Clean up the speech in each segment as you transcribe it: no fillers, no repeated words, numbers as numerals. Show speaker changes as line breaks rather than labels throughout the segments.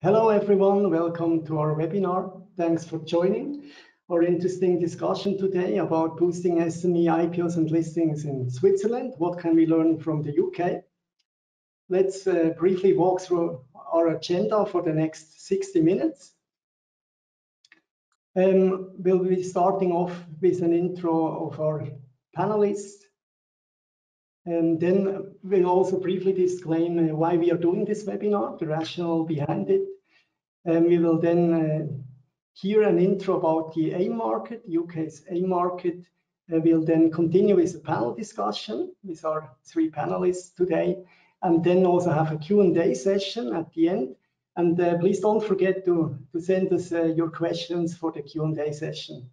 Hello everyone, welcome to our webinar. Thanks for joining our interesting discussion today about boosting SME IPOs and listings in Switzerland. What can we learn from the UK? Let's briefly walk through our agenda for the next 60 minutes. We'll be starting off with an intro of our panelists. And then we'll also briefly disclaim why we are doing this webinar, the rationale behind it. We will then hear an intro about the AIM market, UK's AIM market. We'll then continue with a panel discussion with our three panelists today, and then also have a Q&A session at the end. And please don't forget to send us your questions for the Q&A session.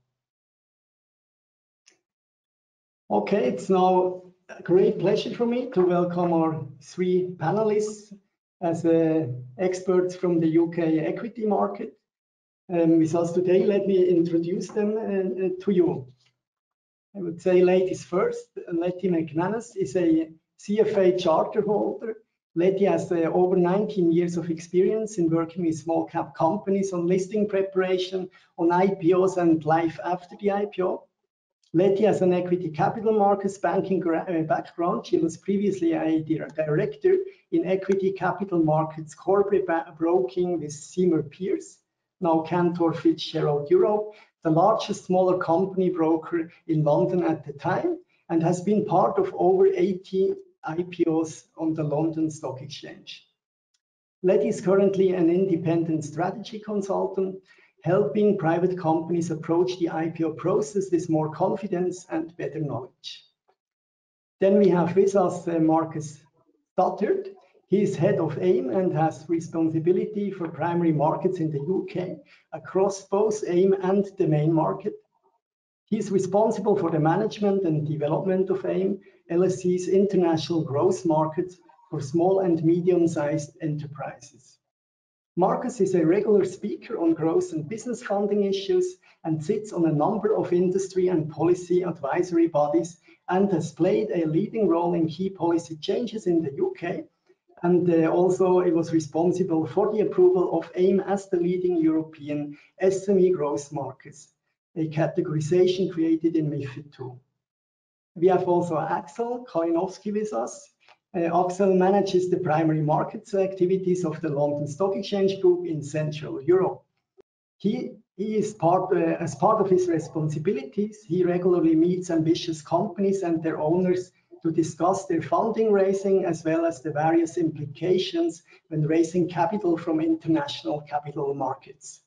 Okay, it's now a great pleasure for me to welcome our three panelists as experts from the UK equity market. With us today, let me introduce them to you. I would say ladies first. Leti McManus is a CFA charter holder. Leti has over 19 years of experience in working with small cap companies on listing preparation, on IPOs and life after the IPO. Leti has an equity capital markets banking background. She was previously a director in equity capital markets corporate broking with Seymour Pierce, now Cantor Fitzgerald Europe, the largest smaller company broker in London at the time, and has been part of over 80 IPOs on the London Stock Exchange. Leti is currently an independent strategy consultant, helping private companies approach the IPO process with more confidence and better knowledge. Then we have with us Markus Stuttard. He is head of AIM and has responsibility for primary markets in the UK across both AIM and the main market. He is responsible for the management and development of AIM, LSE's international growth markets for small and medium-sized enterprises. Markus is a regular speaker on growth and business funding issues and sits on a number of industry and policy advisory bodies and has played a leading role in key policy changes in the UK. And also he was responsible for the approval of AIM as the leading European SME growth markets, a categorization created in MiFID II. We have also Axel Kalinowski with us. Axel manages the primary markets activities of the London Stock Exchange Group in Central Europe. He is as part of his responsibilities, he regularly meets ambitious companies and their owners to discuss their funding raising as well as the various implications when raising capital from international capital markets.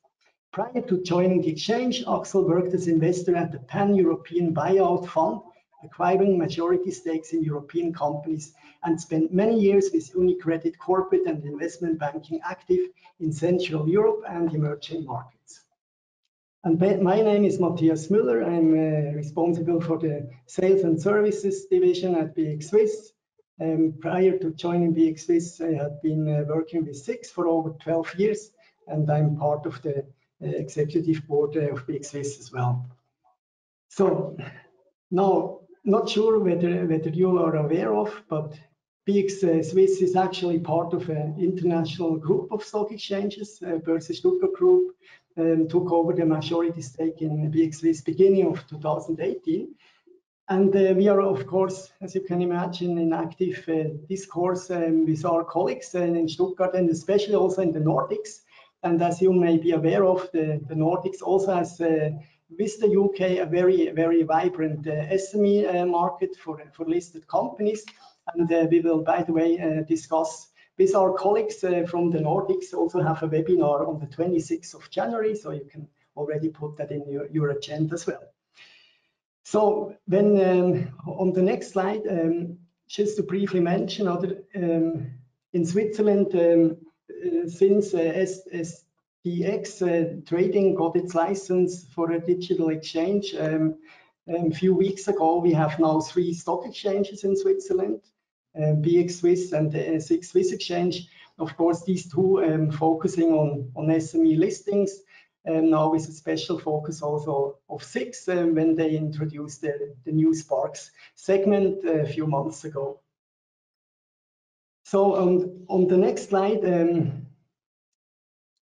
Prior to joining the exchange, Axel worked as investor at the Pan-European Buyout Fund, acquiring majority stakes in European companies, and spent many years with UniCredit corporate and investment banking active in Central Europe and emerging markets. And my name is Matthias Müller. I'm responsible for the sales and services division at BXSwiss. Prior to joining BXSwiss, I had been working with SIX for over 12 years, and I'm part of the executive board of BXSwiss as well. So now, not sure whether you are aware of, but BXSwiss is actually part of an international group of stock exchanges. Börse Stuttgart Group took over the majority stake in BXSwiss beginning of 2018. And we are, of course, as you can imagine, in active discourse with our colleagues in Stuttgart and especially also in the Nordics. And as you may be aware of, the Nordics also has with the UK, a very vibrant SME market for listed companies. And we will, by the way, discuss with our colleagues from the Nordics, also have a webinar on the 26th of January. So you can already put that in your agenda as well. So then on the next slide, just to briefly mention, in Switzerland, since SDX trading got its license for a digital exchange a few weeks ago, we have now 3 stock exchanges in Switzerland, BXSwiss and the SIX Swiss Exchange. Of course, these two focusing on SME listings, now with a special focus also of SIX when they introduced the new Sparks segment a few months ago. So on the next slide,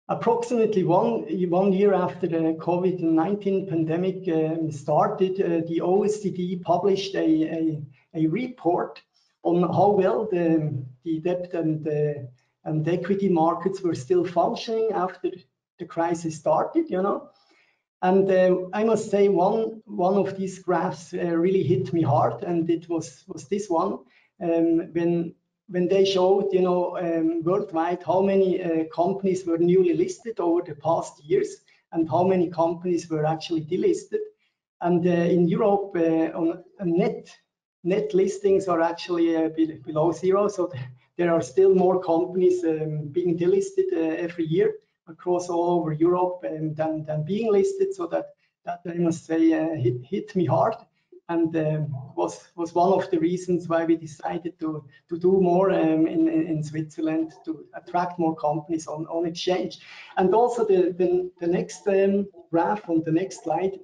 Approximately one year after the COVID-19 pandemic started, the OECD published a report on how well the debt and equity markets were still functioning after the crisis started, you know. And I must say one of these graphs really hit me hard, and it was this one, when they showed, you know, worldwide how many companies were newly listed over the past years and how many companies were actually delisted. And in Europe, on net listings are actually below zero, so there are still more companies being delisted every year across all over Europe than being listed. So that I must say hit me hard, and was one of the reasons why we decided to do more in Switzerland, to attract more companies on exchange. And also the next graph on the next slide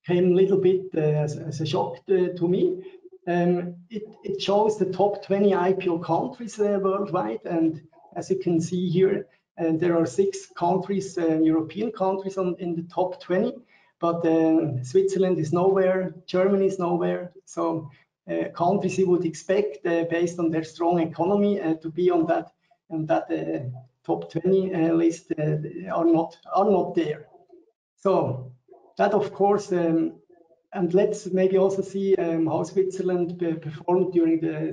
came a little bit as a shock to me. It shows the top 20 IPO countries worldwide, and as you can see here, there are 6 countries, European countries in the top 20, but Switzerland is nowhere, Germany is nowhere. So countries you would expect based on their strong economy to be on that top 20 list are not there. So that, of course, and let's maybe also see how Switzerland performed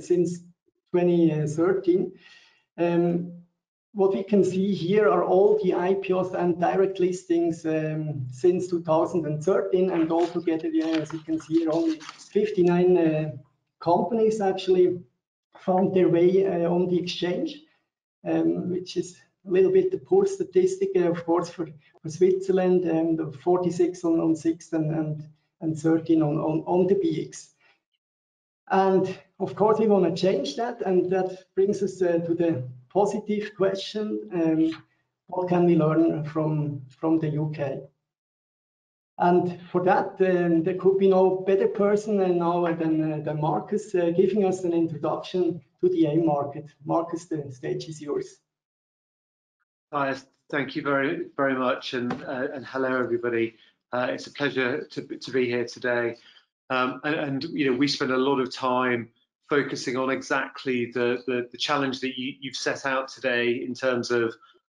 since 2013. What we can see here are all the IPOs and direct listings since 2013, and altogether, as you can see here, only 59 companies actually found their way on the exchange, which is a little bit the poor statistic, of course, for Switzerland, and 46 on 6 and 13 on the BX. And of course, we want to change that, and that brings us to the positive question: what can we learn from the UK? And for that, there could be no better person now than Markus, giving us an introduction to the AIM market. Markus, the stage is yours.
Thank you very, very much, and hello everybody. It's a pleasure to be here today. And you know, we spend a lot of time focusing on exactly the challenge that you've set out today in terms of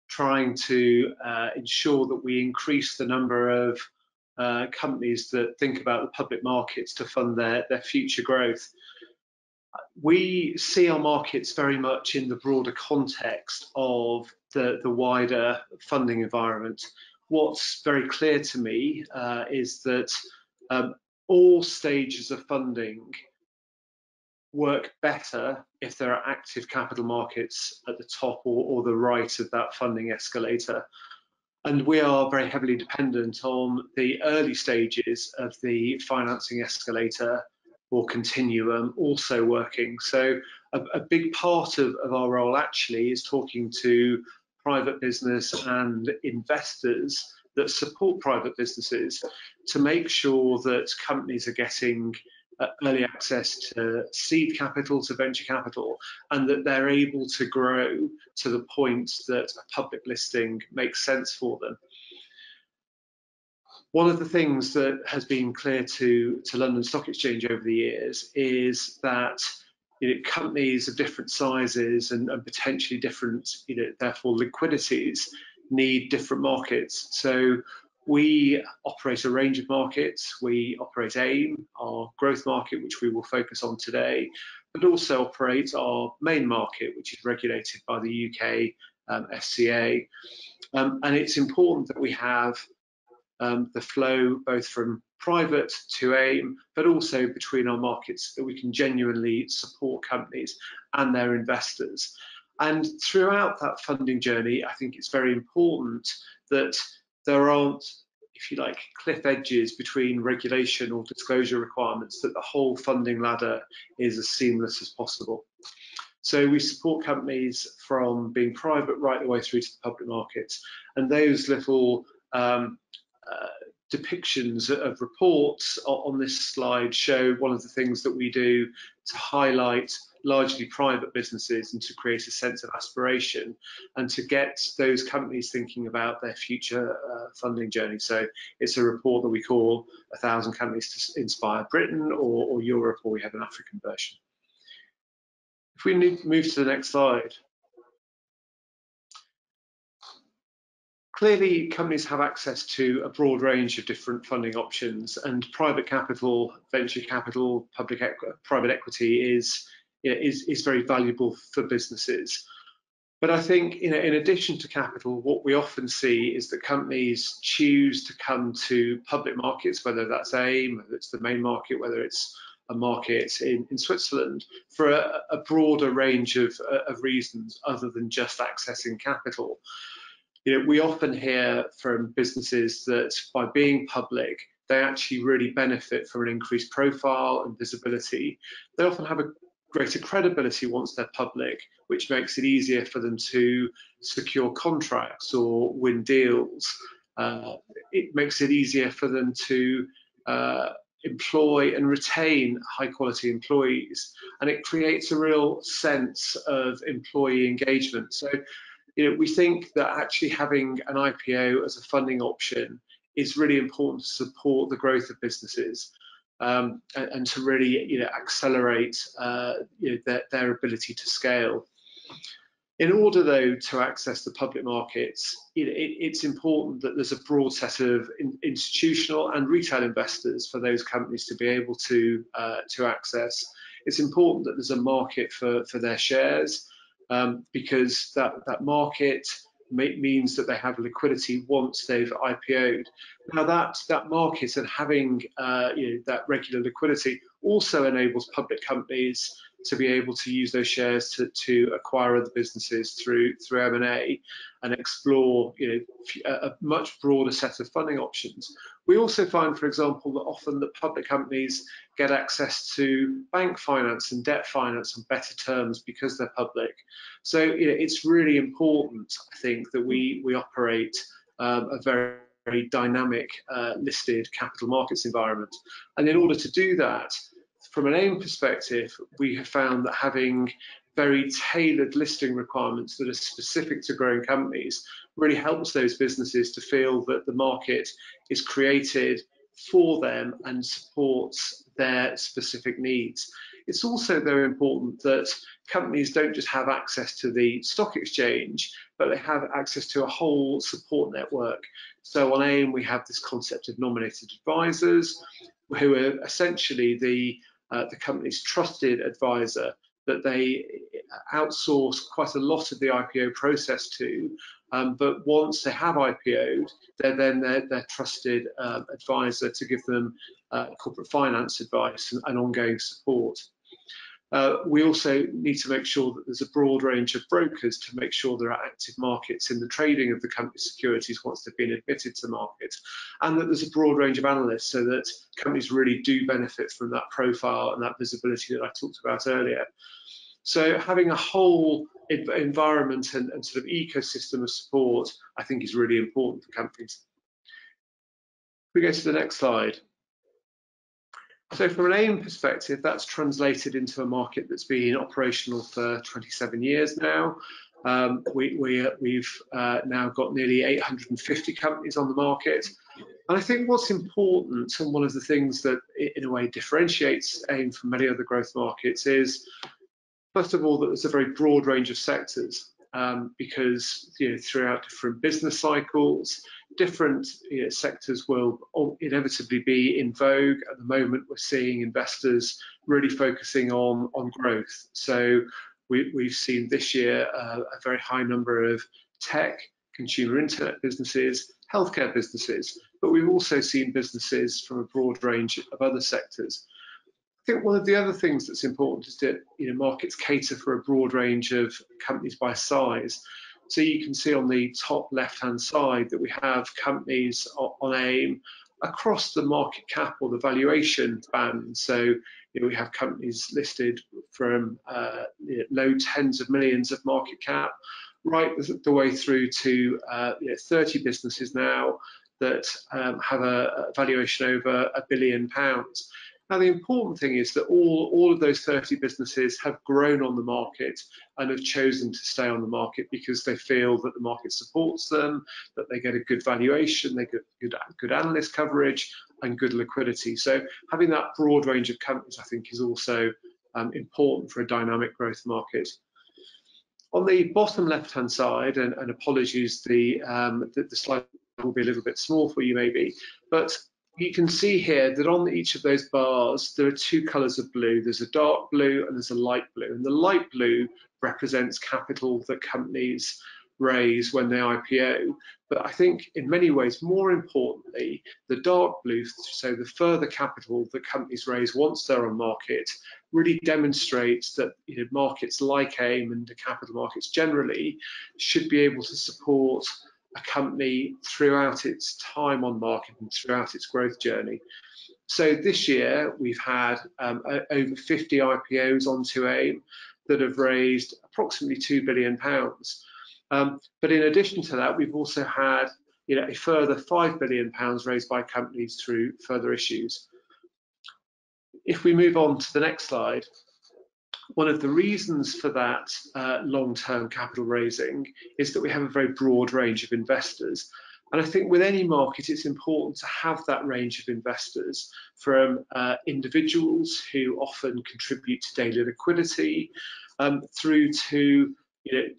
trying to ensure that we increase the number of companies that think about the public markets to fund their future growth. We see our markets very much in the broader context of the wider funding environment. What's very clear to me is that all stages of funding work better if there are active capital markets at the top or the right of that funding escalator. And we are very heavily dependent on the early stages of the financing escalator or continuum also working. So a big part of our role actually is talking to private business and investors that support private businesses to make sure that companies are getting early access to seed capital, to venture capital, and that they're able to grow to the point that a public listing makes sense for them. One of the things that has been clear to London Stock Exchange over the years is that companies of different sizes and potentially different, therefore liquidities, need different markets. So we operate a range of markets. We operate AIM, our growth market, which we will focus on today, but also operate our main market, which is regulated by the UK FCA. And it's important that we have the flow both from private to AIM, but also between our markets, that we can genuinely support companies and their investors. And throughout that funding journey, I think it's very important that there aren't, if you like, cliff edges between regulation or disclosure requirements, that the whole funding ladder is as seamless as possible. So we support companies from being private right the way through to the public markets. And those little depictions of reports on this slide show one of the things that we do to highlight largely private businesses and to create a sense of aspiration and to get those companies thinking about their future funding journey. So it's a report that we call 1,000 Companies to Inspire Britain or Europe, or we have an African version. If we move to the next slide. Clearly, companies have access to a broad range of different funding options, and private capital, venture capital, private equity is very valuable for businesses. But I think, in addition to capital, what we often see is that companies choose to come to public markets, whether that's AIM, whether it's the main market, whether it's a market in Switzerland, for a broader range of reasons other than just accessing capital. We often hear from businesses that by being public, they actually really benefit from an increased profile and visibility. They often have a greater credibility once they're public, which makes it easier for them to secure contracts or win deals. It makes it easier for them to employ and retain high quality employees, and it creates a real sense of employee engagement. So we think that actually having an IPO as a funding option is really important to support the growth of businesses and to really accelerate their ability to scale. In order, though, to access the public markets, it's important that there's a broad set of institutional and retail investors for those companies to be able to access. It's important that there's a market for their shares, because that market means that they have liquidity once they've IPO'd. Now that market and having that regular liquidity also enables public companies to be able to use those shares to acquire other businesses through M&A and explore a much broader set of funding options. We also find, for example, that often the public companies get access to bank finance and debt finance on better terms because they're public. So it's really important, I think, that we operate a very, very dynamic listed capital markets environment. And in order to do that, from an AIM perspective, we have found that having very tailored listing requirements that are specific to growing companies really helps those businesses to feel that the market is created for them and supports their specific needs. It's also very important that companies don't just have access to the stock exchange, but they have access to a whole support network. So on AIM, we have this concept of nominated advisors, who are essentially the company's trusted advisor that they outsource quite a lot of the IPO process to, but once they have IPO'd, they're then their trusted advisor to give them corporate finance advice and ongoing support. We also need to make sure that there's a broad range of brokers to make sure there are active markets in the trading of the company's securities once they've been admitted to market, and that there's a broad range of analysts so that companies really do benefit from that profile and that visibility that I talked about earlier. So having a whole environment and sort of ecosystem of support, I think, is really important for companies. If we go to the next slide. So from an AIM perspective, that's translated into a market that's been operational for 27 years now. We've now got nearly 850 companies on the market. And I think what's important, and one of the things that in a way differentiates AIM from many other growth markets, is first of all that there's a very broad range of sectors, because throughout different business cycles, different sectors will inevitably be in vogue. At the moment, we're seeing investors really focusing on growth. So we've seen this year a very high number of tech, consumer internet businesses, healthcare businesses, but we've also seen businesses from a broad range of other sectors. I think one of the other things that's important is that markets cater for a broad range of companies by size. So you can see on the top left-hand side that we have companies on AIM across the market cap or the valuation band. So we have companies listed from low tens of millions of market cap right the way through to 30 businesses now that have a valuation over £1 billion. Now, the important thing is that all of those 30 businesses have grown on the market and have chosen to stay on the market because they feel that the market supports them, that they get a good valuation, they get good analyst coverage and good liquidity. So having that broad range of companies, I think, is also important for a dynamic growth market. On the bottom left-hand side, and apologies, the slide will be a little bit small for you maybe, but you can see here that on each of those bars, there are two colours of blue. There's a dark blue and there's a light blue. And the light blue represents capital that companies raise when they IPO. But I think in many ways, more importantly, the dark blue, so the further capital that companies raise once they're on market, really demonstrates that markets like AIM and the capital markets generally should be able to support a company throughout its time on market and throughout its growth journey. So this year we've had over 50 IPOs onto AIM that have raised approximately £2 billion. But in addition to that, we've also had a further £5 billion raised by companies through further issues. If we move on to the next slide, one of the reasons for that long-term capital raising is that we have a very broad range of investors. And I think with any market, it's important to have that range of investors, from individuals who often contribute to daily liquidity, through to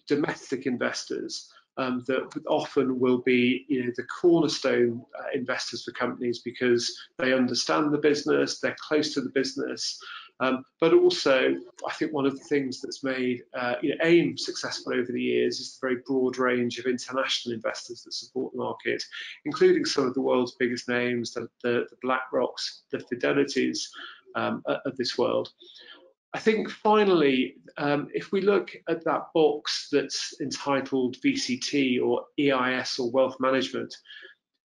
domestic investors that often will be the cornerstone investors for companies because they understand the business, they're close to the business. But also, I think one of the things that's made AIM successful over the years is the very broad range of international investors that support the market, including some of the world's biggest names, the BlackRocks, the Fidelities of this world. I think finally, if we look at that box that's entitled VCT or EIS or wealth management,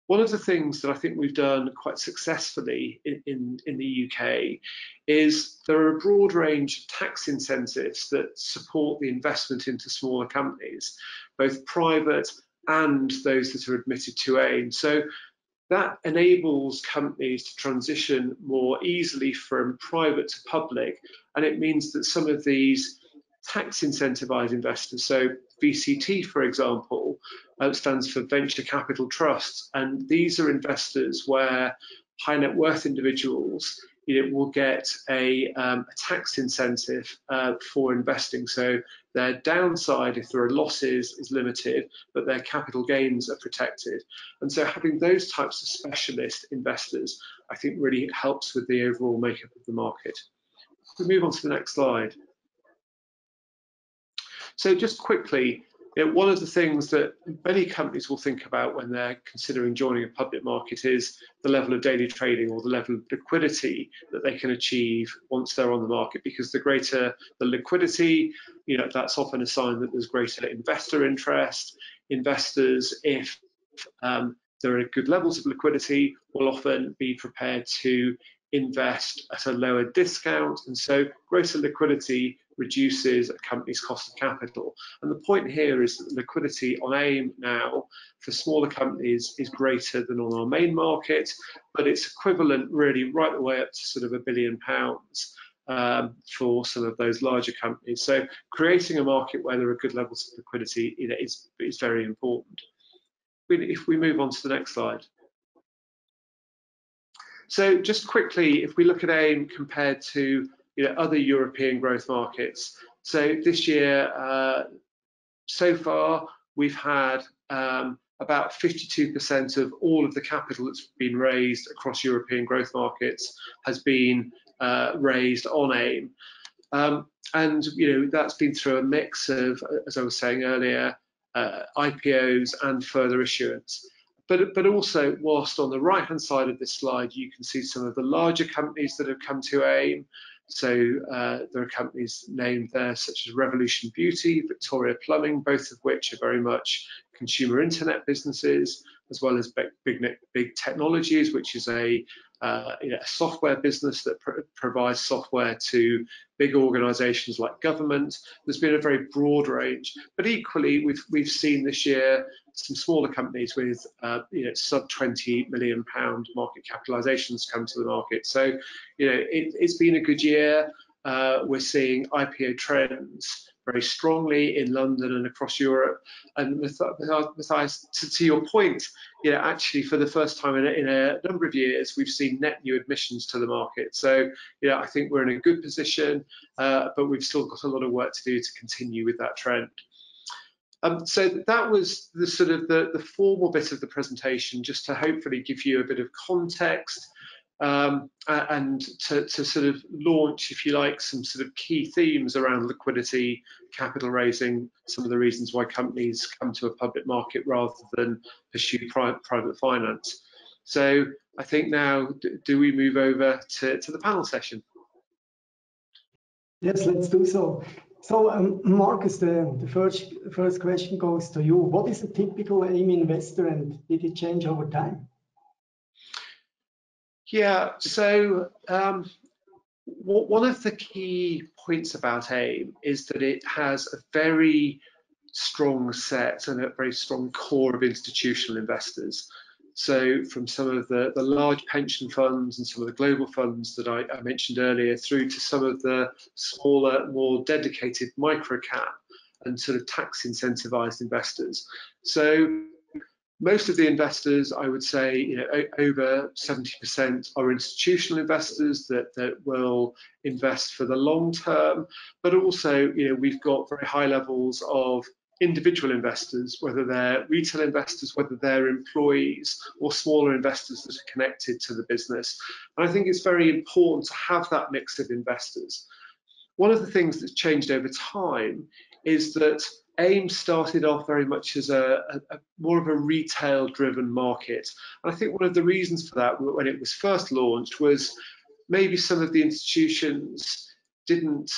one of the things that I think we've done quite successfully in the UK is there are a broad range of tax incentives that support the investment into smaller companies, both private and those that are admitted to AIM. So that enables companies to transition more easily from private to public, and it means that some of these tax incentivized investors, so VCT, for example, stands for Venture Capital Trusts, and these are investors where high net worth individuals will get a tax incentive for investing. So their downside, if there are losses, is limited, but their capital gains are protected. And so having those types of specialist investors, I think, really helps with the overall makeup of the market. We move on to the next slide. So just quickly, one of the things that many companies will think about when they're considering joining a public market is the level of daily trading or the level of liquidity that they can achieve once they're on the market, because the greater the liquidity, that's often a sign that there's greater investor interest. Investors, if there are good levels of liquidity, will often be prepared to invest at a lower discount, and so greater liquidity reduces a company's cost of capital. And the point here is that the liquidity on AIM now for smaller companies is greater than on our main market, but it's equivalent really right the way up to sort of £1 billion for some of those larger companies. So creating a market where there are good levels of liquidity is very important. If we move on to the next slide. So just quickly, if we look at AIM compared to other European growth markets, so this year, so far, we've had about 52% of all of the capital that's been raised across European growth markets has been raised on AIM. And that's been through a mix of, as I was saying earlier, IPOs and further issuance. But also, whilst on the right-hand side of this slide, you can see some of the larger companies that have come to AIM. So there are companies named there such as Revolution Beauty, Victoria Plumbing, both of which are very much consumer internet businesses, as well as Big Technologies, which is a software business that provides software to big organisations like government. There's been a very broad range, but equally we've seen this year some smaller companies with sub £20 million market capitalizations come to the market. So it's been a good year. We're seeing IPO trends very strongly in London and across Europe. And Matthias, to your point, actually for the first time in a number of years, we've seen net new admissions to the market. So I think we're in a good position, but we've still got a lot of work to do to continue with that trend. So that was the sort of the formal bit of the presentation, just to hopefully give you a bit of context and to sort of launch, if you like, some sort of key themes around liquidity, capital raising, some of the reasons why companies come to a public market rather than pursue private finance. So I think now, do we move over to the panel session?
Yes, let's do so. So Markus, the first question goes to you. What is a typical AIM investor, and did it change over time?
Yeah, so one of the key points about AIM is that it has a very strong set and a very strong core of institutional investors. So from some of the large pension funds and some of the global funds that I mentioned earlier, through to some of the smaller, more dedicated micro-cap and sort of tax incentivized investors. So most of the investors, I would say, over 70% are institutional investors that will invest for the long term, but also, we've got very high levels of individual investors, whether they're retail investors, whether they're employees or smaller investors that are connected to the business. And I think it's very important to have that mix of investors. One of the things that's changed over time is that AIM started off very much as a more of a retail-driven market. And I think one of the reasons for that, when it was first launched, was maybe some of the institutions didn't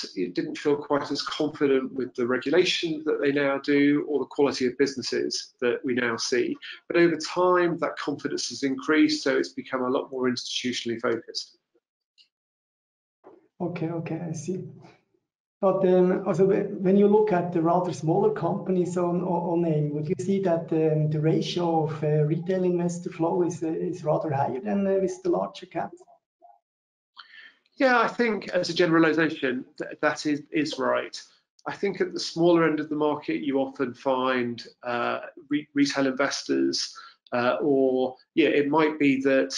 feel quite as confident with the regulation that they now do, or the quality of businesses that we now see. But over time, that confidence has increased, so it's become a lot more institutionally focused.
Okay, I see. But also, when you look at the rather smaller companies on AIM, would you see that the ratio of retail investor flow is rather higher than with the larger caps?
Yeah, I think as a generalization, that is right. I think at the smaller end of the market, you often find retail investors, or it might be that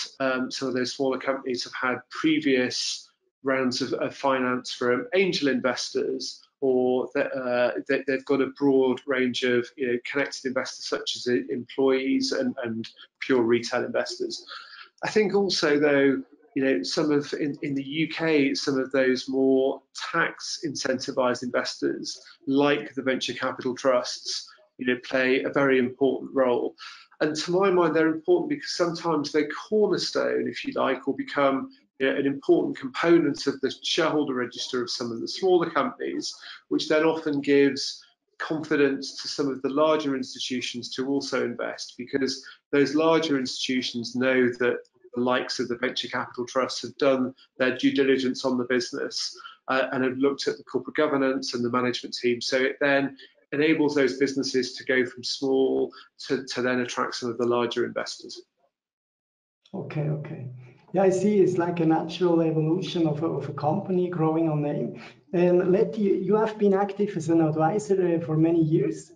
some of those smaller companies have had previous rounds of finance from angel investors, or they've got a broad range of connected investors, such as employees and pure retail investors. I think also, though, some of in the UK, some of those more tax incentivized investors, like the venture capital trusts, play a very important role. And to my mind, they're important because sometimes they cornerstone, if you like, or become an important component of the shareholder register of some of the smaller companies, which then often gives confidence to some of the larger institutions to also invest, because those larger institutions know that the likes of the venture capital trusts have done their due diligence on the business and have looked at the corporate governance and the management team. So it then enables those businesses to go from small to then attract some of the larger investors.
Okay. Yeah, I see. It's like a natural evolution of a company growing on AIM. And Leti, you have been active as an advisor for many years.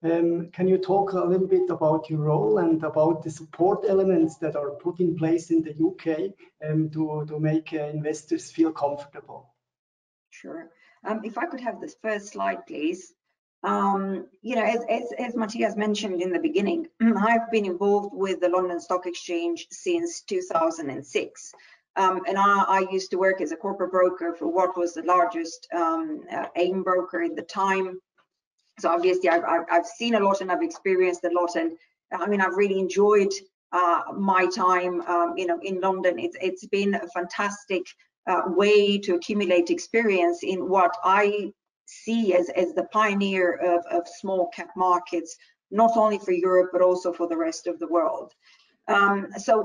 Can you talk a little bit about your role and about the support elements that are put in place in the UK to make investors feel comfortable?
Sure. If I could have this first slide, please. As Matthias mentioned in the beginning, I've been involved with the London Stock Exchange since 2006. And I used to work as a corporate broker for what was the largest AIM broker at the time. So obviously I've seen a lot and I've experienced a lot, and I mean, I've really enjoyed my time in London. It's been a fantastic way to accumulate experience in what I see as the pioneer of small cap markets, not only for Europe but also for the rest of the world. So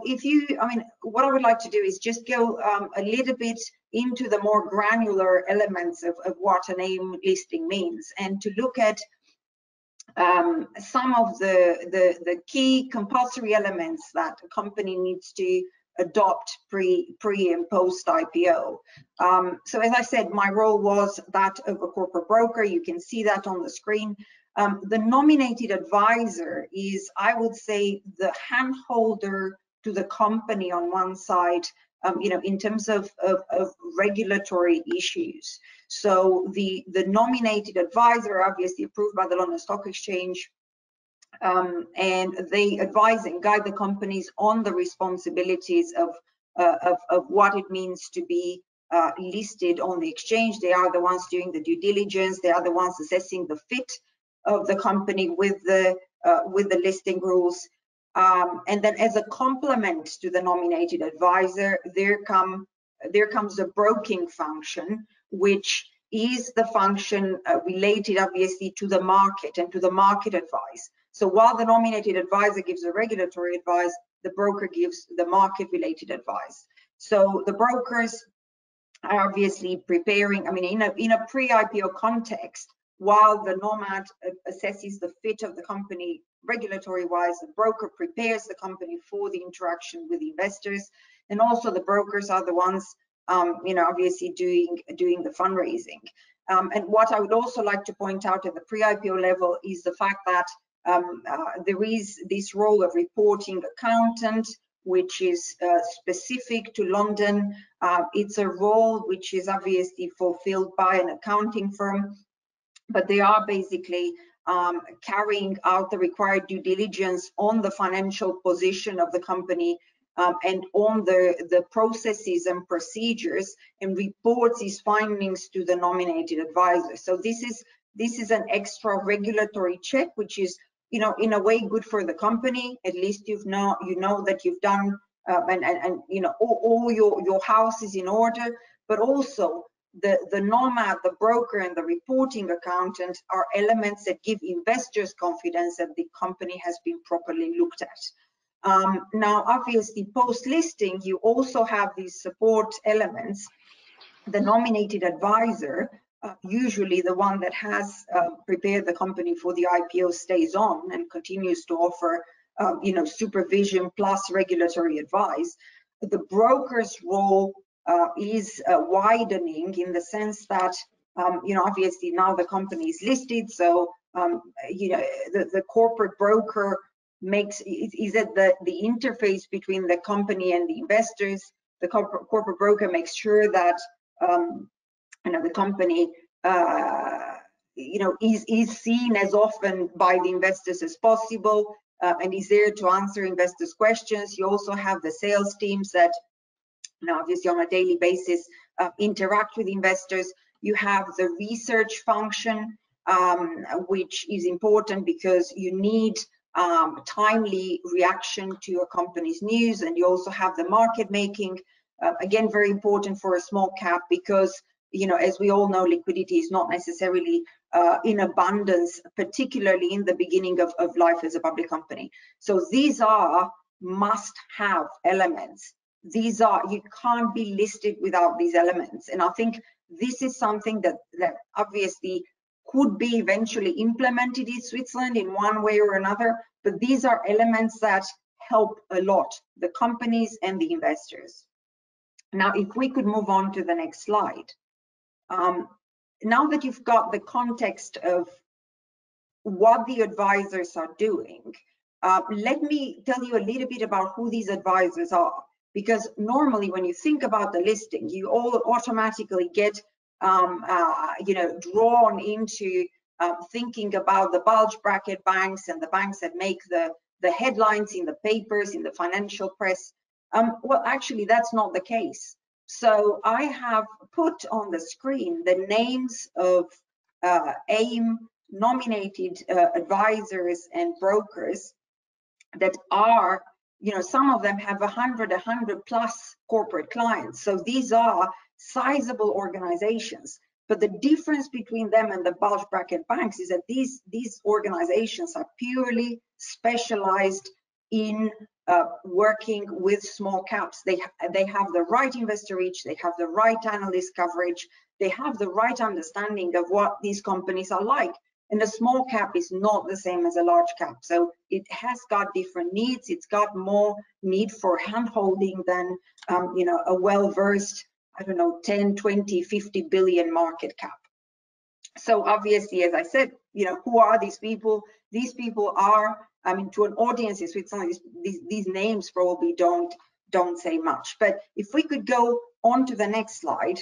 what I would like to do is just go a little bit into the more granular elements of what an AIM listing means, and to look at some of the key compulsory elements that a company needs to adopt pre and post IPO. So as I said, my role was that of a corporate broker. You can see that on the screen. The nominated advisor is, I would say, the handholder to the company on one side, in terms of regulatory issues. So the nominated advisor, obviously approved by the London Stock Exchange, and they advise and guide the companies on the responsibilities of what it means to be listed on the exchange. They are the ones doing the due diligence. They are the ones assessing the fit of the company with the listing rules. And then, as a complement to the nominated advisor, there comes a broking function, which is the function related, obviously, to the market and to the market advice. So while the nominated advisor gives the regulatory advice, the broker gives the market-related advice. So the brokers are obviously preparing, in a pre-IPO context, while the nomad assesses the fit of the company regulatory-wise, the broker prepares the company for the interaction with investors, and also the brokers are the ones, obviously doing the fundraising. And what I would also like to point out at the pre-IPO level is the fact that there is this role of reporting accountant, which is specific to London. It's a role which is obviously fulfilled by an accounting firm, but they are basically carrying out the required due diligence on the financial position of the company, and on the processes and procedures, and reports these findings to the nominated advisor. So this is an extra regulatory check, which is, in a way, good for the company. At least you know that you've done and all your house is in order. But also the nomad, the broker, and the reporting accountant are elements that give investors confidence that the company has been properly looked at. Now, obviously, post-listing, you also have these support elements. The nominated advisor, usually the one that has prepared the company for the IPO, stays on and continues to offer supervision plus regulatory advice. The broker's role is widening in the sense that obviously now the company is listed, so the corporate broker is at the interface between the company and the investors. The corporate broker makes sure that the company is seen as often by the investors as possible, and is there to answer investors' questions. You also have the sales teams that obviously on a daily basis interact with investors. You have the research function, which is important because you need timely reaction to a company's news, and you also have the market making, again, very important for a small cap, because as we all know, liquidity is not necessarily in abundance, particularly in the beginning of life as a public company. So these are must-have elements. You can't be listed without these elements, and I think this is something that obviously could be eventually implemented in Switzerland in one way or another, but these are elements that help a lot the companies and the investors. Now, if we could move on to the next slide. Now that you've got the context of what the advisors are doing, let me tell you a little bit about who these advisors are. Because normally when you think about the listing, you all automatically get drawn into thinking about the bulge bracket banks and the banks that make the headlines in the papers, in the financial press. Well, actually, that's not the case. So I have put on the screen the names of AIM nominated advisors and brokers that are, some of them have 100 plus corporate clients. So these are sizable organizations. But the difference between them and the bulge bracket banks is that these organizations are purely specialized in working with small caps. They have the right investor reach, they have the right analyst coverage, they have the right understanding of what these companies are like. And a small cap is not the same as a large cap. So it has got different needs. It's got more need for hand-holding than, you know, a well-versed, I don't know, 10, 20, 50 billion market cap. So obviously, as I said, you know, who are these people? These people are, I mean, to an audience in Switzerland, these names probably don't say much. But if we could go on to the next slide,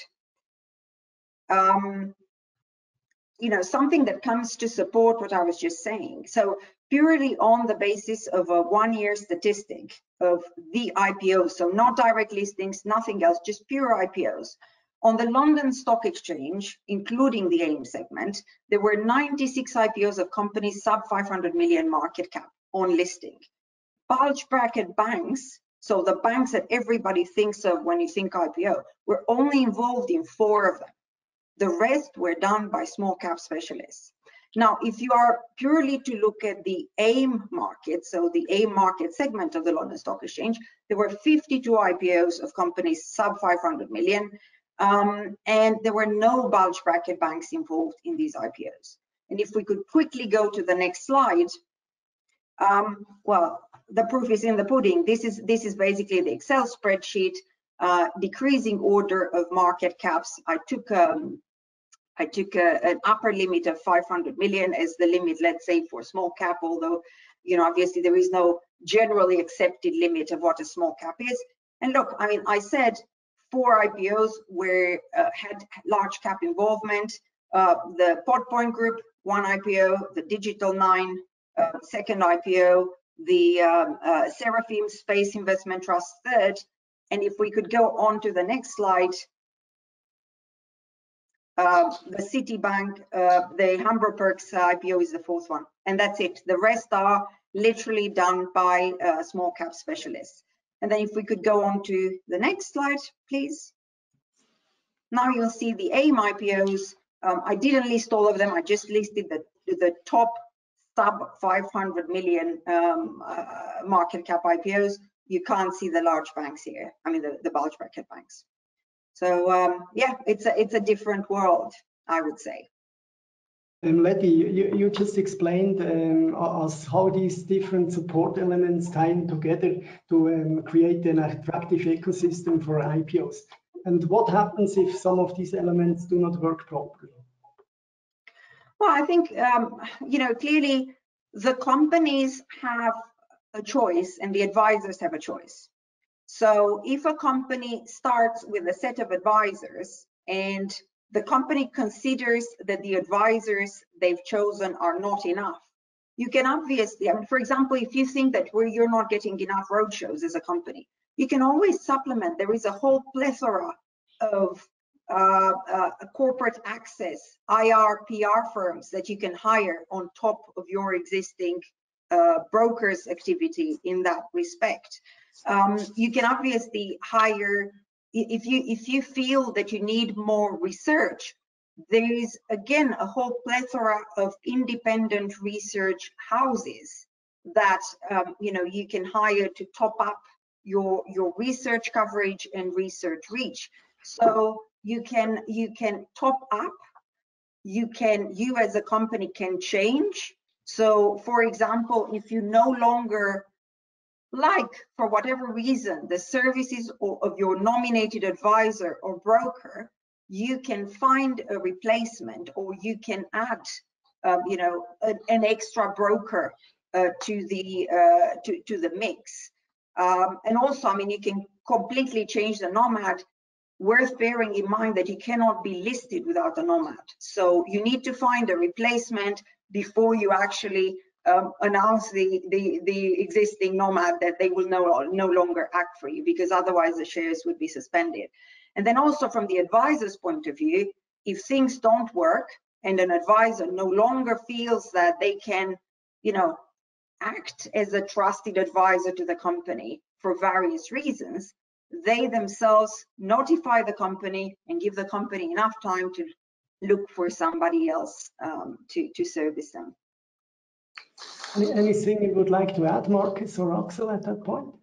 you know, something that comes to support what I was just saying. So purely on the basis of a one-year statistic of the IPOs, so not direct listings, nothing else, just pure IPOs. On the London Stock Exchange, including the AIM segment, there were 96 IPOs of companies sub 500 million market cap on listing. Bulge bracket banks, so the banks that everybody thinks of when you think IPO, were only involved in 4 of them. The rest were done by small cap specialists. Now, if you are purely to look at the AIM market, so the AIM market segment of the London Stock Exchange, there were 52 IPOs of companies sub 500 million, and there were no bulge bracket banks involved in these IPOs. And if we could quickly go to the next slide, well, the proof is in the pudding. This is basically the Excel spreadsheet, decreasing order of market caps. I took an upper limit of 500 million as the limit, let's say, for small cap, although, you know, obviously there is no generally accepted limit of what a small cap is. And look, I mean, I said 4 IPOs were had large cap involvement. The Podpoint Group, 1 IPO, the Digital 9, second IPO, the Seraphim Space Investment Trust, third. And if we could go on to the next slide, the Citibank, the Hamburg Perks IPO is the 4th one, and that's it. The rest are literally done by small cap specialists. And then if we could go on to the next slide, please. Now you'll see the AIM IPOs. I didn't list all of them. I just listed the top sub 500 million market cap IPOs. You can't see the large banks here. I mean, the bulge bracket banks. So yeah, it's a different world, I would say.
Leti, you just explained us how these different support elements tie together to create an attractive ecosystem for IPOs. And what happens if some of these elements do not work properly?
Well, I think, you know, clearly the companies have a choice and the advisors have a choice. So if a company starts with a set of advisors and the company considers that the advisors they've chosen are not enough, you can obviously, I mean, for example, if you think that you're not getting enough roadshows as a company, you can always supplement. There is a whole plethora of corporate access, IR, PR firms that you can hire on top of your existing brokers activity in that respect. You can obviously hire, if you feel that you need more research, there is again a whole plethora of independent research houses that you know, you can hire to top up your research coverage and research reach. So you can top up, you as a company can change. So for example, if you no longer like, for whatever reason, the services of your nominated advisor or broker, you can find a replacement, or you can add, you know, an extra broker to the mix. And also, I mean, you can completely change the nomad. Worth bearing in mind that you cannot be listed without a nomad. So you need to find a replacement before you actually announce the existing nomad that they will no longer act for you, because otherwise the shares would be suspended. And then also from the advisor's point of view, if things don't work and an advisor no longer feels that they can, you know, act as a trusted advisor to the company for various reasons, they themselves notify the company and give the company enough time to look for somebody else to service them.
Anything you would like to add, Markus or Axel, at that point?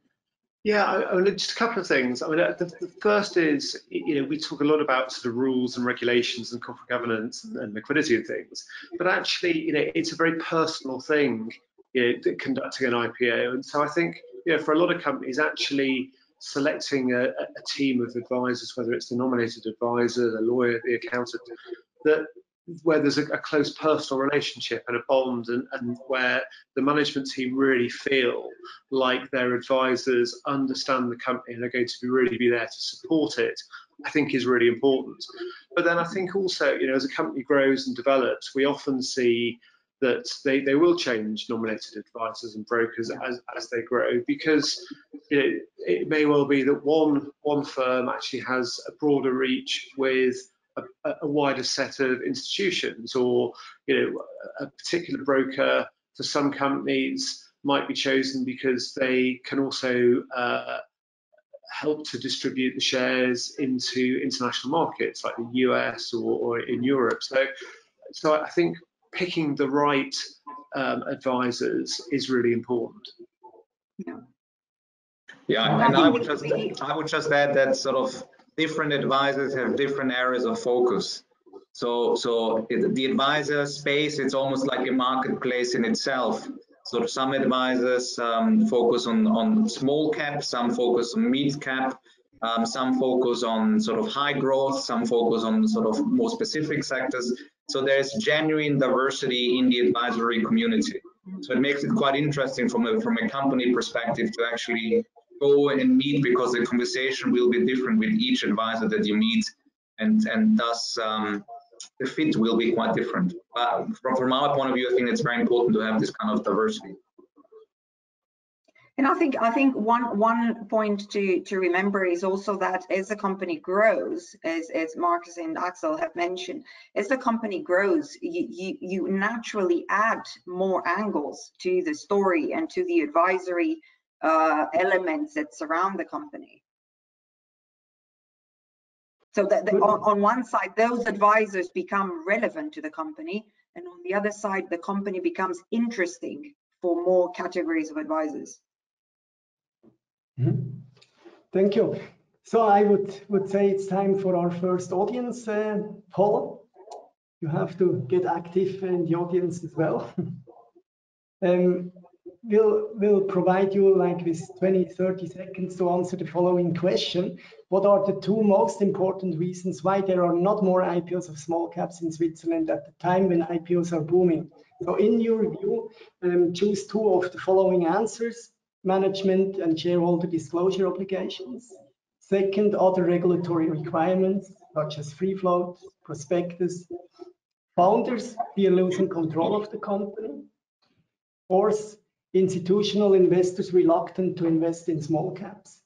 Yeah, just a couple of things. I mean, the first is, we talk a lot about sort of rules and regulations and corporate governance and liquidity and things, but actually, it's a very personal thing, conducting an IPO. And so I think, for a lot of companies, actually selecting a team of advisors, whether it's the nominated advisor, the lawyer, the accountant, where there's a close personal relationship and a bond, and where the management team really feel like their advisors understand the company and are going to really be there to support it, I think is really important. But then I think also, as a company grows and develops, we often see that they will change nominated advisors and brokers as they grow, because it may well be that one firm actually has a broader reach with a wider set of institutions, or a particular broker for some companies might be chosen because they can also help to distribute the shares into international markets like the US or in Europe. So I think picking the right advisors is really important.
Yeah, and I would just add that sort of different advisors have different areas of focus. So the advisor space, it's almost like a marketplace in itself. So some advisors focus on small cap, some focus on mid cap, some focus on sort of high growth, some focus on sort of more specific sectors. So there's genuine diversity in the advisory community. So it makes it quite interesting from a company perspective to actually go and meet, because the conversation will be different with each advisor that you meet, and thus the fit will be quite different. But from our point of view, I think it's very important to have this kind of diversity.
And I think one point to remember is also that as the company grows, as Markus and Axel have mentioned, as the company grows, you naturally add more angles to the story and to the advisory elements that surround the company. So that on one side, those advisors become relevant to the company, and on the other side, the company becomes interesting for more categories of advisors.
Mm-hmm. Thank you. So I would say it's time for our first audience poll. You have to get active in the audience as well. We'll provide you like with 20-30 seconds to answer the following question. What are the two most important reasons why there are not more IPOs of small caps in Switzerland at the time when IPOs are booming? So in your view, choose two of the following answers: management and shareholder disclosure obligations. Second, other regulatory requirements such as free float, prospectus. Founders fear losing control of the company. Fourth, institutional investors reluctant to invest in small caps.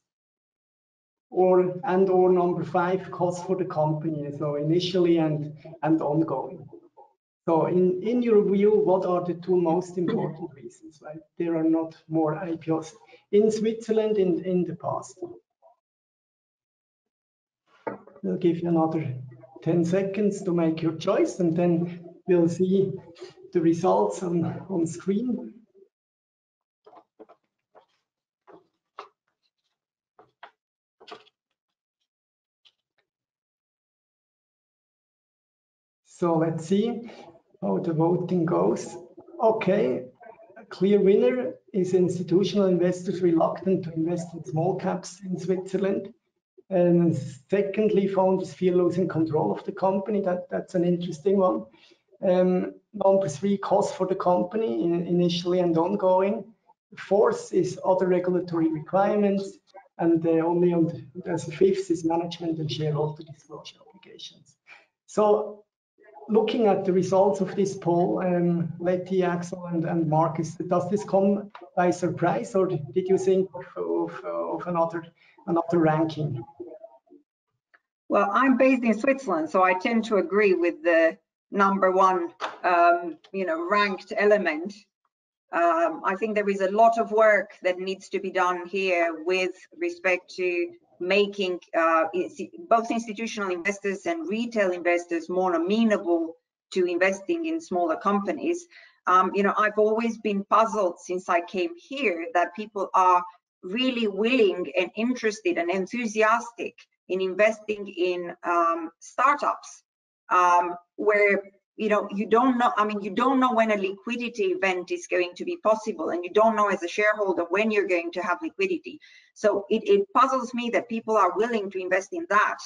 Or number 5, costs for the company, so initially and ongoing. So in your view, what are the two most important reasons why there are not more IPOs in Switzerland in the past? We'll give you another 10 seconds to make your choice, and then we'll see the results on screen. So let's see how the voting goes. Okay, a clear winner is institutional investors reluctant to invest in small caps in Switzerland. And secondly, founders fear losing control of the company. That's an interesting one. Number 3, cost for the company initially and ongoing. Fourth is other regulatory requirements. And only as a fifth is management and shareholder disclosure obligations. So looking at the results of this poll, Leti, Axel, and Markus, does this come by surprise, or did you think of another ranking?
Well, I'm based in Switzerland, so I tend to agree with the number 1, ranked element. I think there is a lot of work that needs to be done here with respect to making both institutional investors and retail investors more amenable to investing in smaller companies. I've always been puzzled since I came here that people are really willing and interested and enthusiastic in investing in startups where you don't know. I mean, you don't know when a liquidity event is going to be possible, and you don't know as a shareholder when you're going to have liquidity. So it puzzles me that people are willing to invest in that,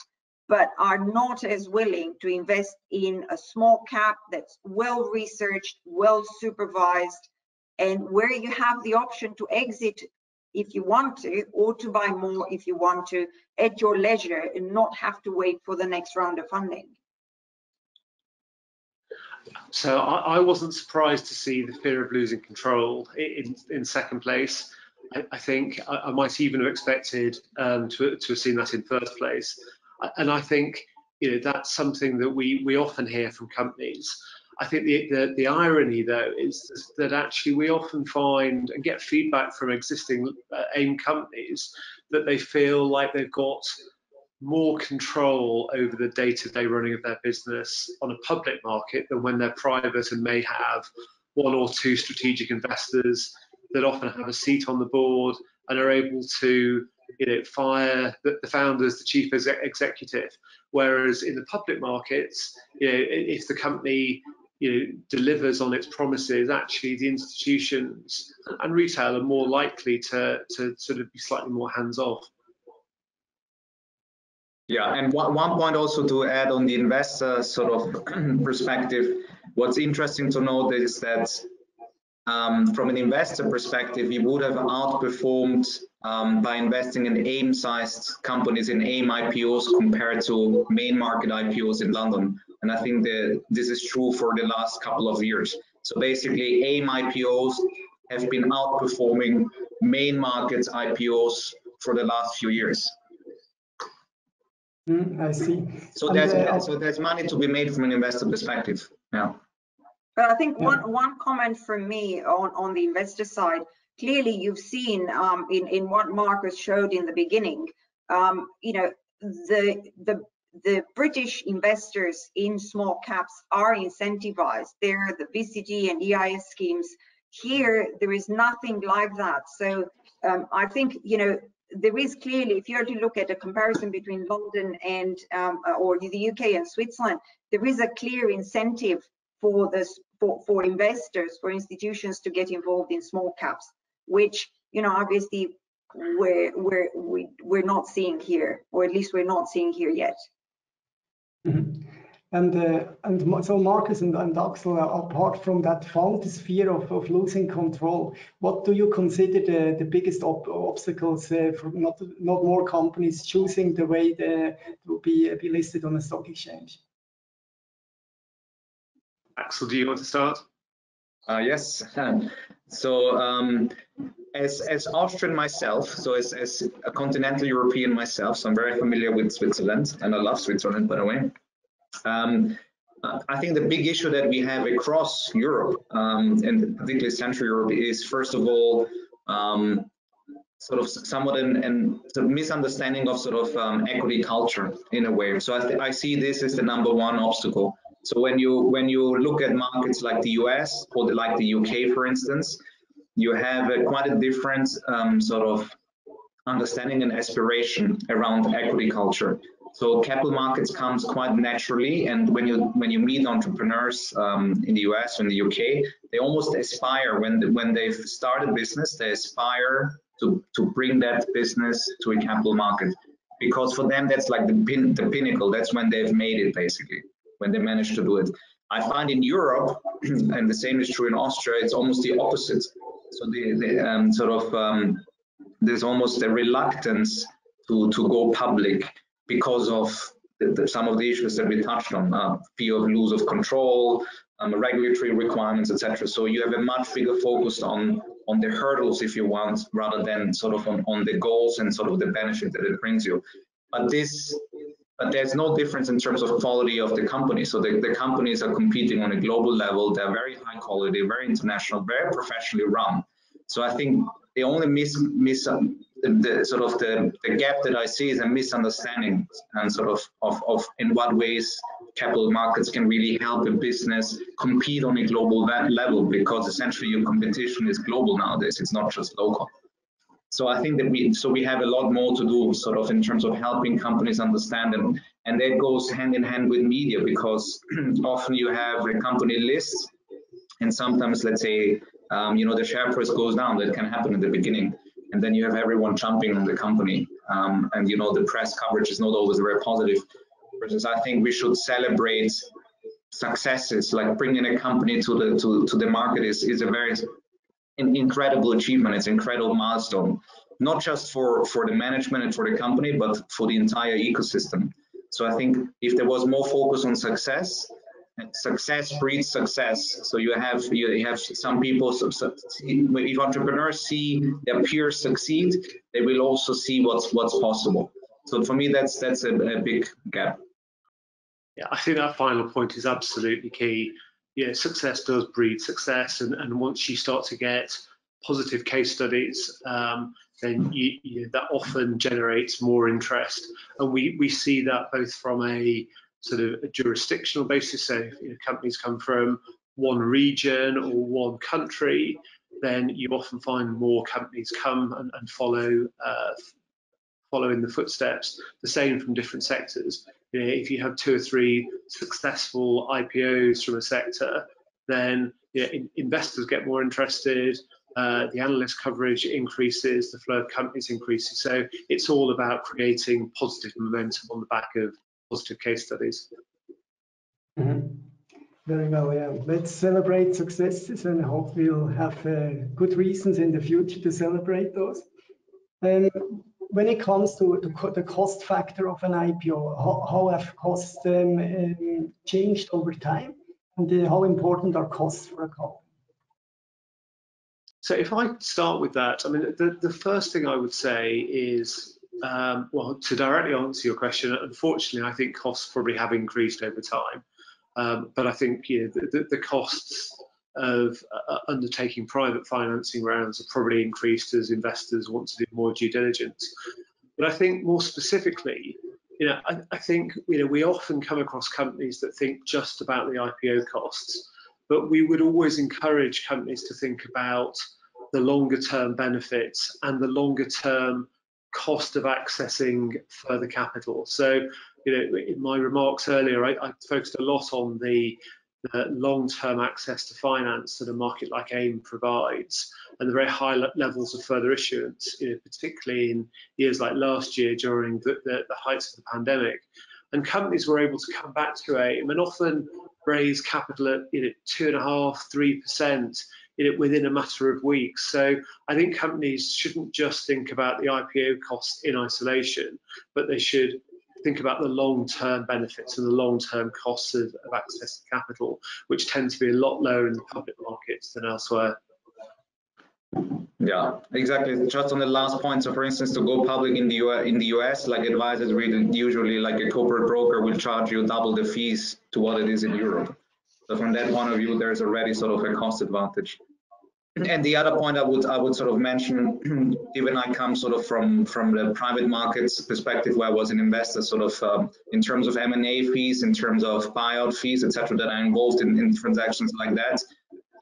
but are not as willing to invest in a small cap that's well researched, well supervised, and where you have the option to exit if you want to, or to buy more if you want to, at your leisure, and not have to wait for the next round of funding.
So I wasn't surprised to see the fear of losing control in second place. I think I might even have expected to have seen that in first place. And I think that's something that we often hear from companies. I think the irony, though, is that actually we often find and get feedback from existing AIM companies that they feel like they've got more control over the day-to-day running of their business on a public market than when they're private and may have one or two strategic investors that often have a seat on the board and are able to fire the founders, the chief executive. Whereas in the public markets, if the company delivers on its promises, actually the institutions and retail are more likely to sort of be slightly more hands-off.
Yeah, and one point also to add on the investor sort of perspective, what's interesting to note is that from an investor perspective, we would have outperformed by investing in AIM-sized companies in AIM IPOs compared to main market IPOs in London. And I think that this is true for the last couple of years. So basically, AIM IPOs have been outperforming main markets IPOs for the last few years.
I see.
So there's money to be made from an investor perspective. Yeah.
But I think one comment from me on the investor side, clearly you've seen in what Markus showed in the beginning, the British investors in small caps are incentivized. They're the VCG and EIS schemes. Here, there is nothing like that. So I think, there is clearly, if you are to look at a comparison between London and or the UK and Switzerland, there is a clear incentive for this for investors, for institutions to get involved in small caps, which obviously we're not seeing here, or at least we're not seeing here yet.
Mm-hmm. And so Markus and Axel, apart from that fantasy fear of losing control, what do you consider the biggest obstacles for not more companies choosing the way to be listed on a stock exchange?
Axel, do you want to start?
Yes. So as Austrian myself, so as a continental European myself, so I'm very familiar with Switzerland, and I love Switzerland, by the way. I think the big issue that we have across Europe, and particularly Central Europe, is first of all sort of somewhat a misunderstanding of sort of equity culture in a way. So I see this as the #1 obstacle. So when you look at markets like the US or like the UK, for instance, you have quite a different sort of understanding and aspiration around equity culture. So capital markets comes quite naturally, and when you meet entrepreneurs in the US or in the UK, they almost aspire when they've started business, they aspire to bring that business to a capital market, because for them that's like the pinnacle. That's when they've made it, basically, when they manage to do it. I find in Europe, and the same is true in Austria, it's almost the opposite. So there's almost a reluctance to go public because of some of the issues that we touched on, fear of loss of control, regulatory requirements, etc. So you have a much bigger focus on the hurdles, if you want, rather than sort of on the goals and sort of the benefit that it brings you. But there's no difference in terms of quality of the company. So the companies are competing on a global level. They're very high quality, very international, very professionally run. So I think the only the gap that I see is a misunderstanding and sort of in what ways capital markets can really help a business compete on a global level, because essentially your competition is global nowadays. It's not just local. So I think that we have a lot more to do sort of in terms of helping companies understand them. And that goes hand in hand with media, because often you have a company list, and sometimes, let's say, you know, the share price goes down. That can happen in the beginning. And then you have everyone jumping on the company. And, you know, the press coverage is not always very positive. Versus I think we should celebrate successes, like bringing a company to the market is a very incredible achievement. It's an incredible milestone, not just for the management and for the company, but for the entire ecosystem. So I think if there was more focus on success, success breeds success. So you have some people, if entrepreneurs see their peers succeed, they will also see what's possible. So for me, that's a big gap.
Yeah, I think that final point is absolutely key. Yeah, success does breed success, and once you start to get positive case studies, then that often generates more interest, and we see that both from a sort of a jurisdictional basis. So if companies come from one region or one country, then you often find more companies come and follow in the footsteps. The same from different sectors. You know, if you have 2 or 3 successful IPOs from a sector, then investors get more interested, the analyst coverage increases, the flow of companies increases. So it's all about creating positive momentum on the back of positive case studies.
Mm-hmm. Very well, yeah. Let's celebrate successes and hope we'll have good reasons in the future to celebrate those. When it comes to the cost factor of an IPO, how have costs changed over time, and how important are costs for a company?
So if I start with that, I mean, the first thing I would say is, well, to directly answer your question, unfortunately, I think costs probably have increased over time. But I think the costs of undertaking private financing rounds have probably increased as investors want to do more due diligence. But I think more specifically, I think we often come across companies that think just about the IPO costs, but we would always encourage companies to think about the longer term benefits and the longer term cost of accessing further capital. So, in my remarks earlier, I focused a lot on the long-term access to finance that a market like AIM provides, and the very high levels of further issuance, particularly in years like last year during the heights of the pandemic. And companies were able to come back to AIM and often raise capital at 2.5–3% within a matter of weeks. So I think companies shouldn't just think about the IPO costs in isolation, but they should think about the long-term benefits and the long-term costs of access to capital, which tend to be a lot lower in the public markets than elsewhere.
Yeah, exactly. Just on the last point, so for instance, to go public in the US, like advisors usually, like a corporate broker will charge you double the fees to what it is in Europe. So from that point of view, there's already sort of a cost advantage. And the other point I would sort of mention, even I come sort of from the private markets perspective, where I was an investor, sort of in terms of M&A fees, in terms of buyout fees, etc., that are involved in transactions like that.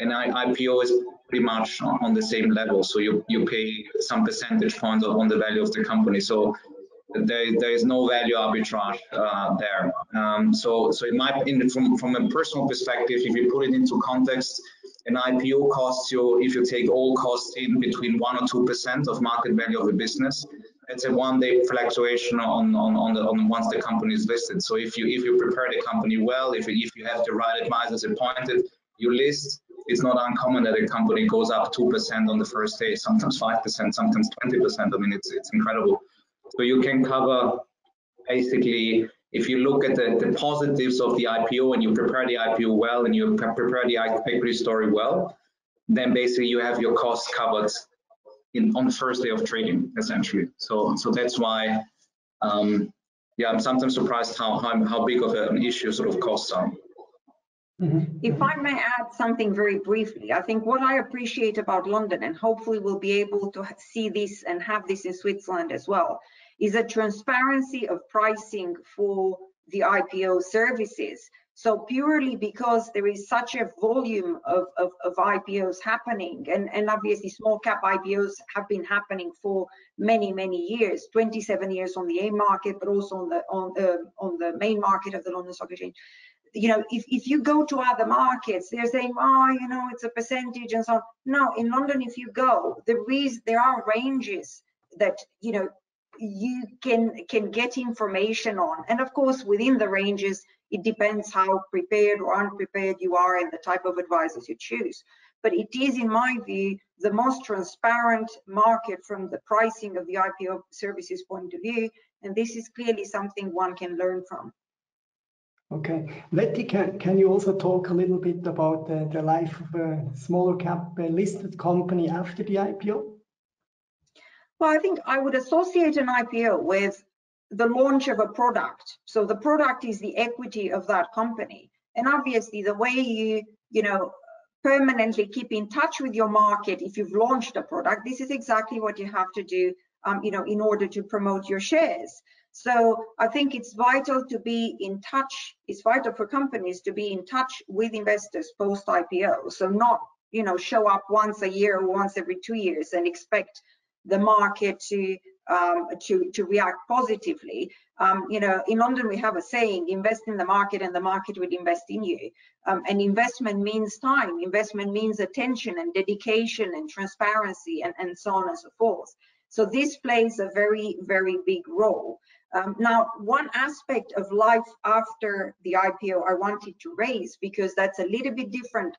And IPO is pretty much on the same level. So you pay some percentage points on the value of the company. So there is no value arbitrage there. So it might, from a personal perspective, if you put it into context, an IPO costs you, if you take all costs in, between 1 or 2% of market value of a business. It's a one-day fluctuation on once the company is listed. So if you prepare the company well, if you have the right advisors appointed, you list. It's not uncommon that a company goes up 2% on the first day, sometimes 5%, sometimes 20%. I mean, it's incredible. So you can cover basically, if you look at the positives of the IPO and you prepare the IPO well and you prepare the equity story well, then basically you have your costs covered on the first day of trading, essentially. So that's why, yeah, I'm sometimes surprised how big of an issue sort of costs are.
If I may add something very briefly, I think what I appreciate about London, and hopefully we'll be able to see this and have this in Switzerland as well, is a transparency of pricing for the IPO services. So purely because there is such a volume of IPOs happening, and obviously small cap IPOs have been happening for many years, 27 years on the AIM market, but also on the main market of the London Stock Exchange. You know, if you go to other markets, they're saying, oh, you know, it's a percentage and so on. No, in London, if you go, there are ranges that, you know, you can get information on, and of course within the ranges it depends how prepared or unprepared you are and the type of advisors you choose. But it is, in my view, the most transparent market from the pricing of the IPO services point of view, and this is clearly something one can learn from.
Okay, Leti, can you also talk a little bit about the life of a smaller cap listed company after the IPO?
Well, I think I would associate an IPO with the launch of a product. So the product is the equity of that company. And obviously the way you know, permanently keep in touch with your market if you've launched a product, this is exactly what you have to do, you know, in order to promote your shares. So I think it's vital to be in touch. It's vital for companies to be in touch with investors post IPO. So not, you know, show up once a year or once every 2 years and expect the market to react positively. You know, in London we have a saying: invest in the market and the market will invest in you. And investment means time. Investment means attention and dedication and transparency and so on and so forth. So this plays a very big role. Now, one aspect of life after the IPO I wanted to raise, because that's a little bit different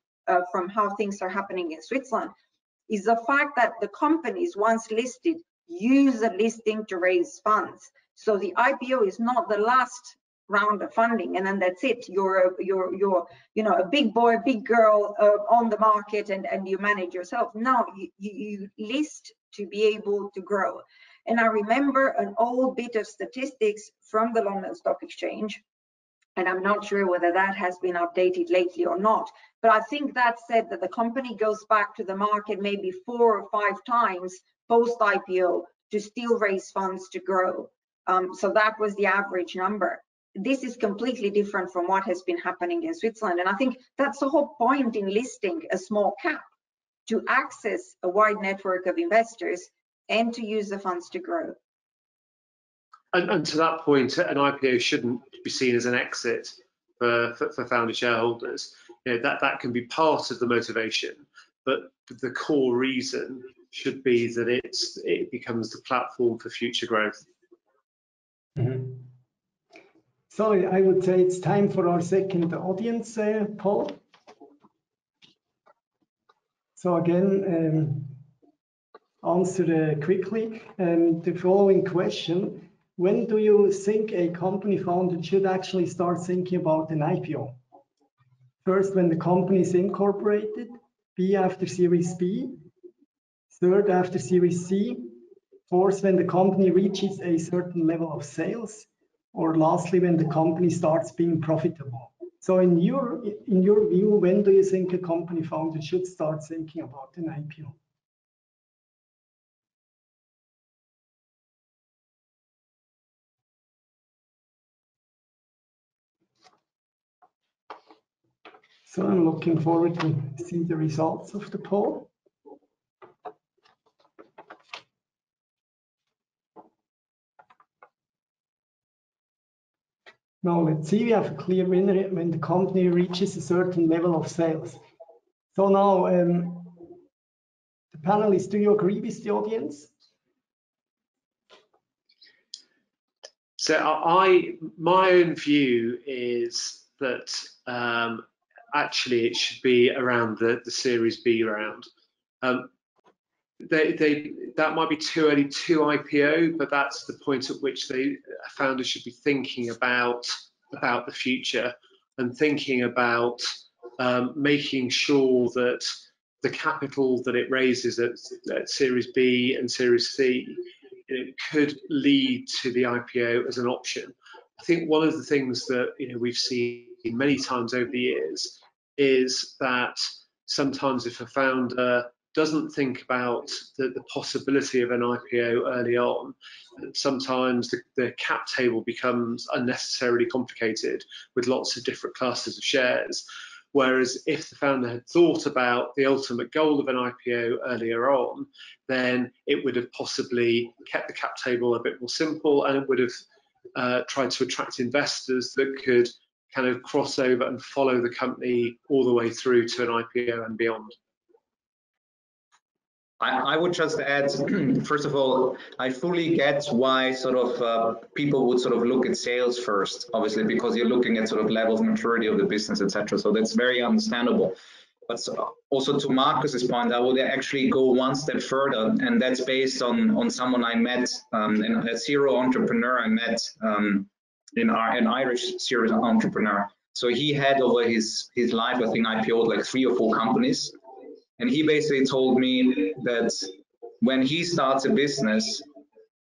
from how things are happening in Switzerland, is the fact that the companies, once listed, use a listing to raise funds. So the IPO is not the last round of funding and then that's it. You're you know, a big boy, big girl on the market and you manage yourself. No, you list to be able to grow. And I remember an old bit of statistics from the London Stock Exchange, and I'm not sure whether that has been updated lately or not, but I think that said that the company goes back to the market maybe 4 or 5 times post IPO to still raise funds to grow. So that was the average number. This is completely different from what has been happening in Switzerland, and I think that's the whole point in listing a small cap, to access a wide network of investors and to use the funds to grow.
And to that point, an IPO shouldn't be seen as an exit for founder shareholders. You know, that can be part of the motivation, but the core reason should be that it becomes the platform for future growth.
Mm-hmm. So I would say it's time for our second audience poll. So again, answer quickly the following question. When do you think a company founder should actually start thinking about an IPO? First, when the company is incorporated, B, after Series B, third, after Series C, fourth, when the company reaches a certain level of sales, or lastly, when the company starts being profitable. So in your view, when do you think a company founder should start thinking about an IPO? So I'm looking forward to see the results of the poll. Now let's see, we have a clear winner when the company reaches a certain level of sales. So now, the panelists, do you agree with the audience?
So my own view is that actually it should be around the Series B round. That might be too early to IPO, but that's the point at which founders should be thinking about the future and thinking about making sure that the capital that it raises at Series B and Series C, it could lead to the IPO as an option. I think one of the things that we've seen many times over the years is that sometimes if a founder doesn't think about the possibility of an IPO early on, sometimes the cap table becomes unnecessarily complicated with lots of different classes of shares. Whereas if the founder had thought about the ultimate goal of an IPO earlier on, then it would have possibly kept the cap table a bit more simple, and it would have tried to attract investors that could kind of cross over and follow the company all the way through to an IPO and beyond.
I would just add, first of all, I fully get why sort of people would sort of look at sales first, obviously, because you're looking at sort of level of maturity of the business, etc. So that's very understandable. But also to Markus's point, I would actually go one step further, and that's based on someone I met, a serial entrepreneur I met, an Irish serial entrepreneur. So he had over his life, I think, IPO'd like 3 or 4 companies. And he basically told me that when he starts a business,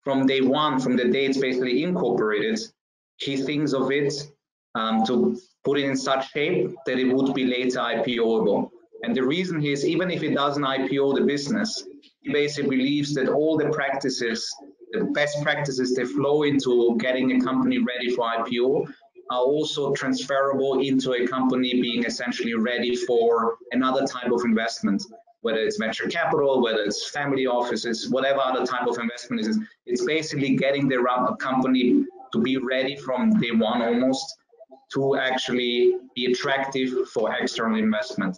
from day one, from the day it's basically incorporated, he thinks of it to put it in such shape that it would be later IPOable. And the reason is, even if it doesn't IPO the business, he basically believes that all the practices, the best practices that flow into getting a company ready for IPO are also transferable into a company being essentially ready for another type of investment, whether it's venture capital, whether it's family offices, whatever other type of investment it is. It's basically getting the company to be ready from day one almost to actually be attractive for external investment.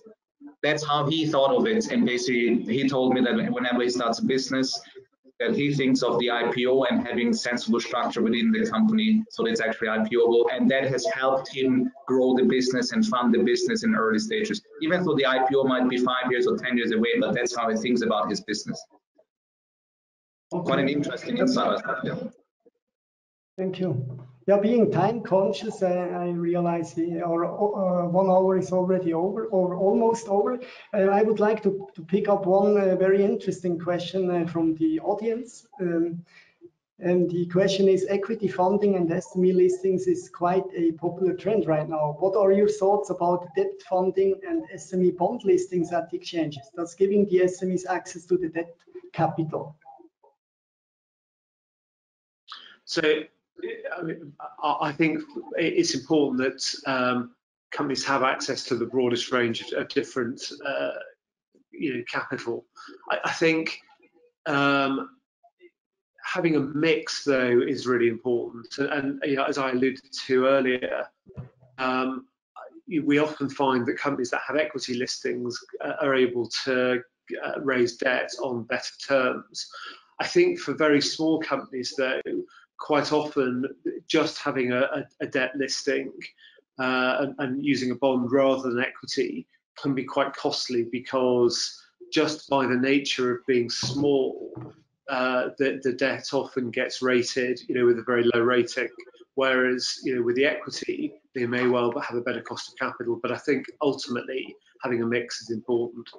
That's how he thought of it. And basically, he told me that whenever he starts a business, that he thinks of the IPO and having sensible structure within the company so it's actually IPOable, and that has helped him grow the business and fund the business in early stages. Even though the IPO might be 5 years or 10 years away, but that's how he thinks about his business. Okay. Quite an interesting insight. Yeah.
Thank you. Yeah, being time conscious, I realize our 1 hour is already over, or almost over. I would like to pick up one very interesting question from the audience. And the question is, equity funding and SME listings is quite a popular trend right now. What are your thoughts about debt funding and SME bond listings at the exchanges, thus giving the SMEs access to the debt capital?
So, I think it's important that companies have access to the broadest range of different capital. I think having a mix, though, is really important. And as I alluded to earlier, we often find that companies that have equity listings are able to raise debt on better terms. I think for very small companies, though, quite often just having a debt listing and using a bond rather than equity can be quite costly, because just by the nature of being small, the debt often gets rated, with a very low rating. Whereas, with the equity, they may well have a better cost of capital. But I think ultimately having a mix is important.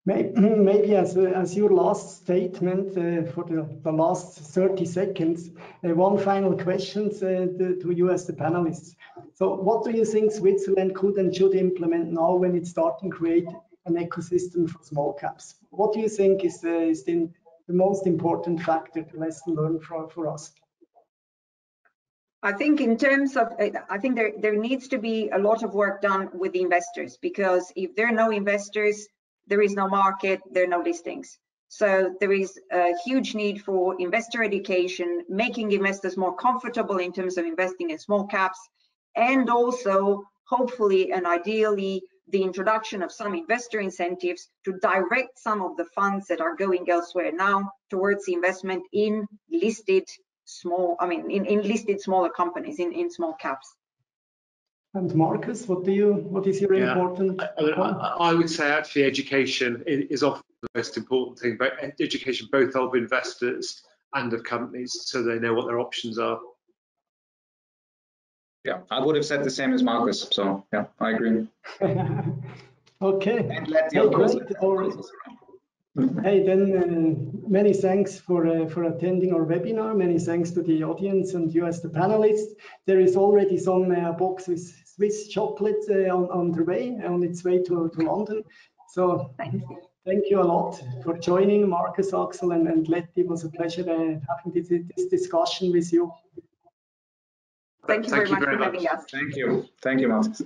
Maybe as your last statement for the last 30 seconds, one final question to you as the panelists. So what do you think Switzerland could and should implement now when it's starting to create an ecosystem for small caps? What do you think is the most important factor, the lesson learned for us?
I think in terms of, I think there needs to be a lot of work done with the investors, because if there are no investors, there is no market, there are no listings. So there is a huge need for investor education, making investors more comfortable in terms of investing in small caps, and also hopefully and ideally the introduction of some investor incentives to direct some of the funds that are going elsewhere now towards the investment in listed in listed smaller companies, in small caps.
And Markus, what is your important point?
I would say actually education is often the most important thing, but education both of investors and of companies, so they know what their options are.
Yeah, I would have said the same as Markus, so yeah, I agree.
Okay.
And Leti, of course.
Hey, then many thanks for attending our webinar. Many thanks to the audience and you as the panelists. There is already some box with Swiss chocolate on the way, on its way to London. So thank you a lot for joining, Markus, Axel, and Leti. It was a pleasure having this discussion with you.
Thank you very much for having us.
Thank you. Thank you, Matthias.